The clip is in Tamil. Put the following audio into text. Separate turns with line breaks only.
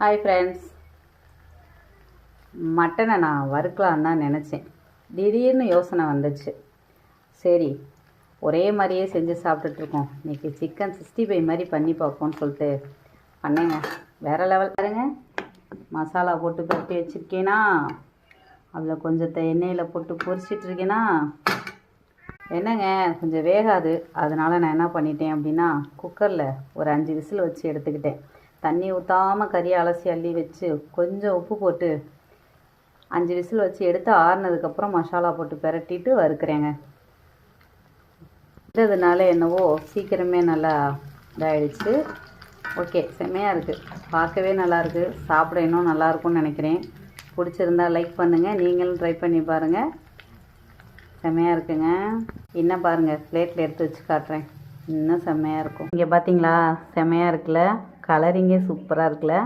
Hi friends. மட்டனை நான் வறுக்கலான்னு தான் நினச்சேன். திடீர்னு யோசனை வந்துச்சு. சரி, ஒரே மாதிரியே செஞ்சு சாப்பிட்டுட்ருக்கோம், இன்றைக்கி சிக்கன் 65 மாதிரி பண்ணி பார்ப்போம்னு சொல்லிட்டு பண்ணேங்க. வேறு லெவல் பாருங்க. மசாலா போட்டு பரட்டி வச்சுருக்கேனா, அதில் கொஞ்சத்தை எண்ணெயில் போட்டு பொரிச்சிட்ருக்கேனா, என்னங்க கொஞ்சம் வேகாது. அதனால் நான் என்ன பண்ணிட்டேன் அப்படின்னா, குக்கரில் ஒரு 5 விசில் வச்சு எடுத்துக்கிட்டேன். தண்ணி ஊற்றாமல் கறியை அலசி அள்ளி வச்சு கொஞ்சம் உப்பு போட்டு 5 விசில் வச்சு எடுத்து ஆறுனதுக்கப்புறம் மசாலா போட்டு பிரட்டிட்டு வறுக்கிறேங்க. இதனால என்னவோ சீக்கிரமே நல்லா இதாகிடுச்சு. ஓகே, செம்மையாக இருக்குது, பார்க்கவே நல்லாயிருக்கு, சாப்பிட இன்னும் நல்லாயிருக்கும்னு நினைக்கிறேன். பிடிச்சிருந்தா லைக் பண்ணுங்கள், நீங்களும் ட்ரை பண்ணி பாருங்கள். செம்மையாக இருக்குங்க. இன்னும் பாருங்கள், பிளேட்டில் எடுத்து வச்சு காட்டுறேன். இன்னும் செம்மையாக இருக்கும். இங்கே பார்த்தீங்களா, செம்மையாக இருக்குல்ல, கலரிங்கே சூப்பராக இருக்குல்ல.